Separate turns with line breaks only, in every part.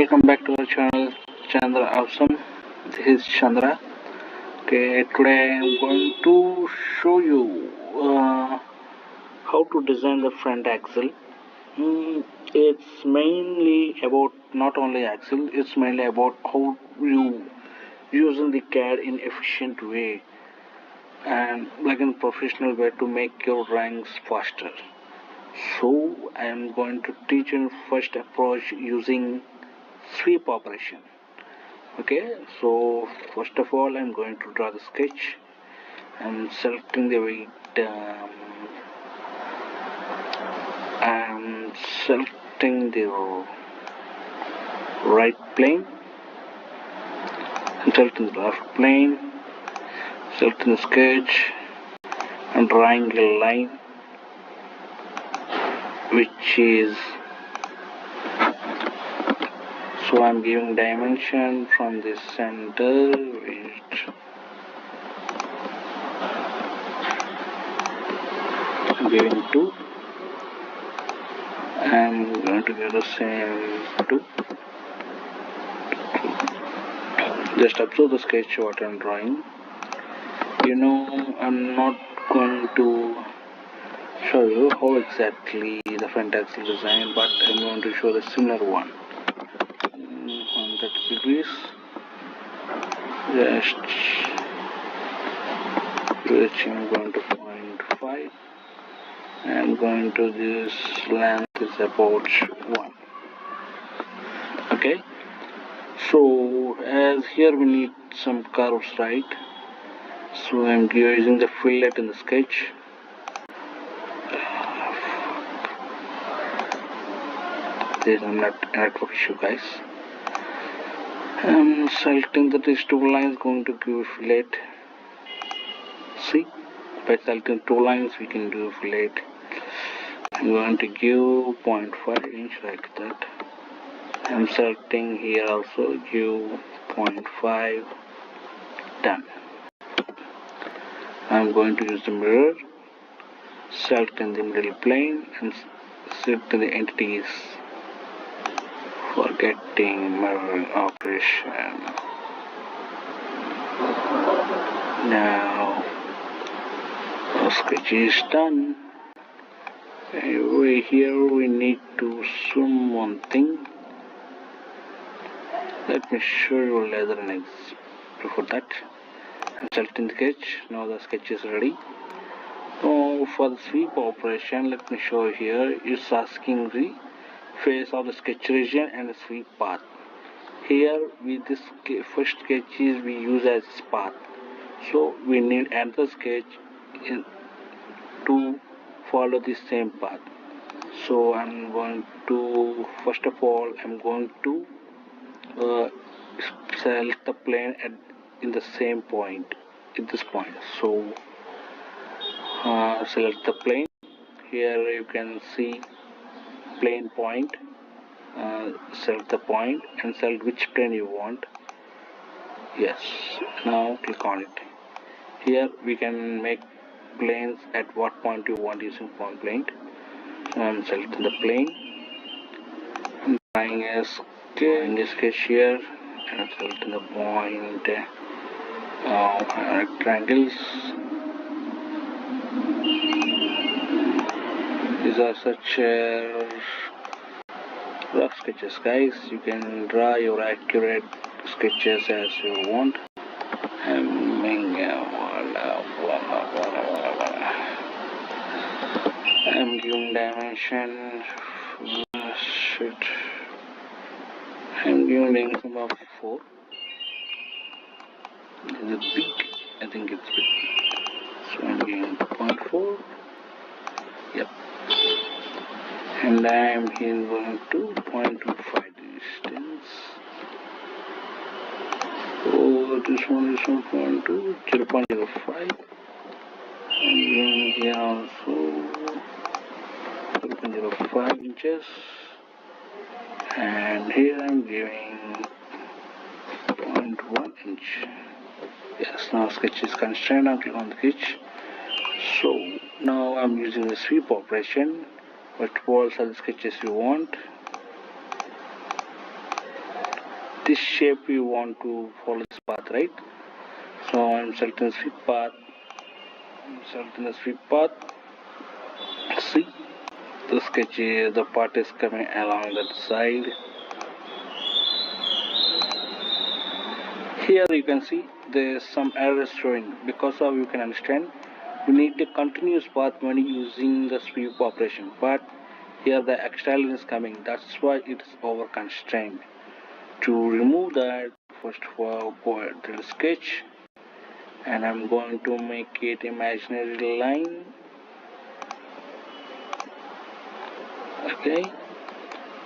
Welcome back to our channel ChandraAwesome. This is Chandra. Okay, today I am going to show you how to design the front axle. It's mainly about not only axle, it's mainly about how you using the CAD in efficient way and like in professional way to make your drawings faster. So I am going to teach you first approach using sweep operation. Okay, so first of all I'm going to draw the sketch. I'm selecting the weight. I'm selecting the right plane. I'm selecting the left plane. Selecting the sketch. I'm drawing a line which is, so I'm giving dimension from the center, which I'm giving 2. I'm going to give the same 2. Just observe the sketch what I'm drawing. I'm not going to show you how exactly the front axle design, but I'm going to show the similar one. 130 degrees. Just which I'm going to 0.5. I'm going to this length is about 1. Okay. So as here we need some curves, right? So I'm using the fillet in the sketch. There's a network issue, guys. I'm selecting that these 2 lines going to give fillet. See, by selecting 2 lines we can do fillet. I'm going to give 0.5 inch like that. I'm selecting here also, give 0.5. Done. I'm going to use the mirror, selecting the middle plane and selecting the entities for getting mirroring operation. Now the sketch is done. Anyway, here we need to zoom one thing. Let me show you later next. Before that, I'm selecting the sketch. Now the sketch is ready. So for the sweep operation, let me show you here. It's asking the face of the sketch region and the sweep path. Here with this first sketches we use as path. So we need another sketch to follow the same path. So I'm going to, first of all, I'm going to select the plane in the same point, at this point. So select the plane. Here you can see plane point. Select the point and select which plane you want. Yes, now click on it. Here we can make planes at what point you want using point plane. So I'm selecting the plane. I'm drawing a sketch here and I'm selecting the point rectangles. These are such rough sketches, guys. You can draw your accurate sketches as you want. I'm giving dimension. I'm giving length of 4. Is it big? I think it's big. So I'm giving 0.4. Yep. And I'm here going to 0.25 distance. Oh, this one is 0.2, 0.05. I'm giving here also 0.05 inches. And here I'm giving 0.1 inch. Yes, now sketch is constrained. I'll click on the sketch. So now I'm using the sweep operation. What walls are the sketches you want? this shape we want to follow this path, right? So I'm selecting the sweep path. See, the sketch is, the part is coming along that side. Here you can see there's some errors showing. Because of, you can understand, we need a continuous path when using the sweep operation, but here the extra line is coming, that's why it is over constrained. To remove that, first of all go to the sketch, and I'm going to make it imaginary line. Okay,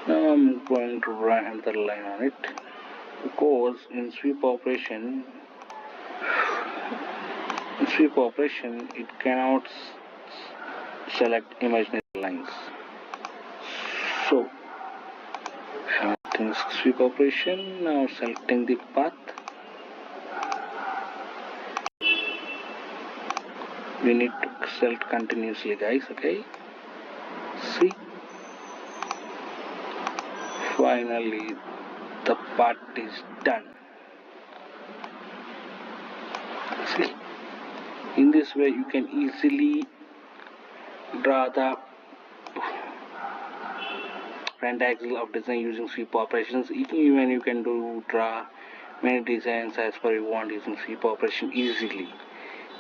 now I'm going to draw another line on it, because in sweep operation it cannot select imaginary lines. So selecting sweep operation, now selecting the path. We need to select continuously, guys. Okay, see, finally the part is done. See, in this way you can easily draw the front axle of design using sweep operations. Even you can draw many designs as per you want using sweep operation easily.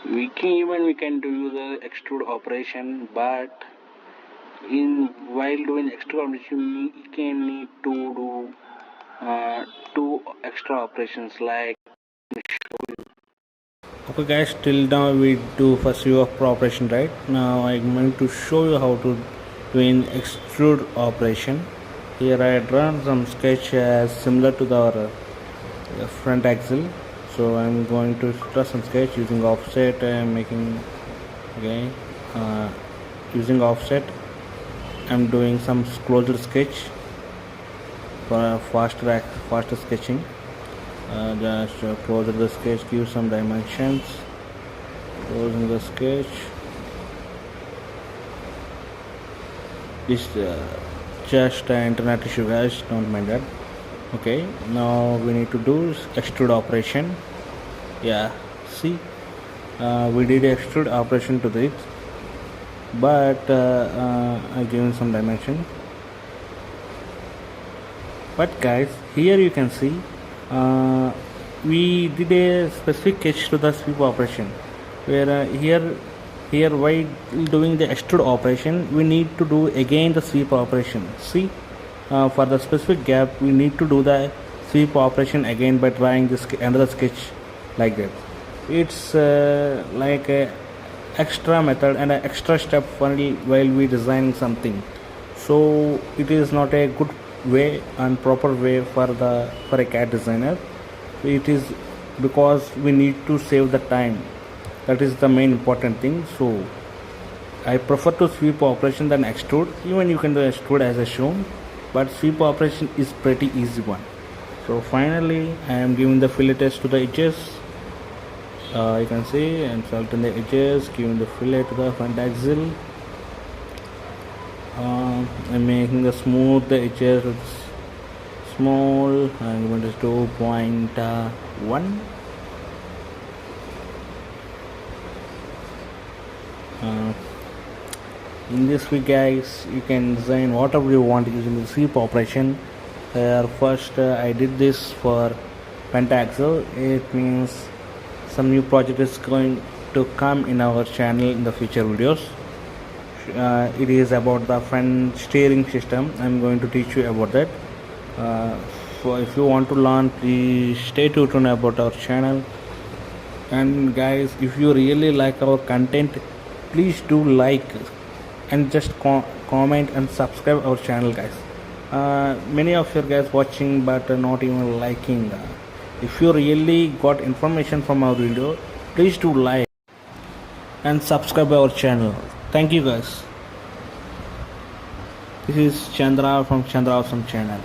We can do the extrude operation, but while doing extrude operation you can need to do two extra operations like.
Okay guys, till now we do first view of operation, right? Now I'm going to show you how to do an extrude operation. Here I drawn some sketch similar to the front axle. So I'm going to draw some sketch using offset. I'm making using offset. I'm doing some closer sketch for faster sketching. Just close the sketch, give some dimensions, closing the sketch. This just internet issue, guys, don't mind that. Okay, now we need to do extrude operation. Yeah, see, we did extrude operation to this, but I given some dimension. But guys, here you can see we did a specific sketch to the sweep operation, where here while doing the extrude operation we need to do again the sweep operation. See, for the specific gap we need to do the sweep operation again by drawing this another sketch like that. It's like a extra method and an extra step while we designing something, so it is not a good way and proper way for a CAD designer. It is because we need to save the time. That is the main important thing. So I prefer to sweep operation than extrude. Even you can do extrude as I shown, but sweep operation is pretty easy one. So finally I am giving the fillet test to the edges. You can see I'm selecting the edges, giving the fillet to the front axle. I'm making the smooth the edges with small. I'm going to 2.1. In this way, guys, you can design whatever you want using the sweep operation. First I did this for pentaxle. It means some new project is going to come in our channel in the future videos. It is about the front steering system. I'm going to teach you about that. So if you want to learn, please stay tuned about our channel. And guys, if you really like our content, please do like and just comment and subscribe our channel, guys. Many of you guys watching but not even liking. If you really got information from our video, please do like and subscribe our channel. Thank you, guys. This is Chandra from ChandraAwesome channel.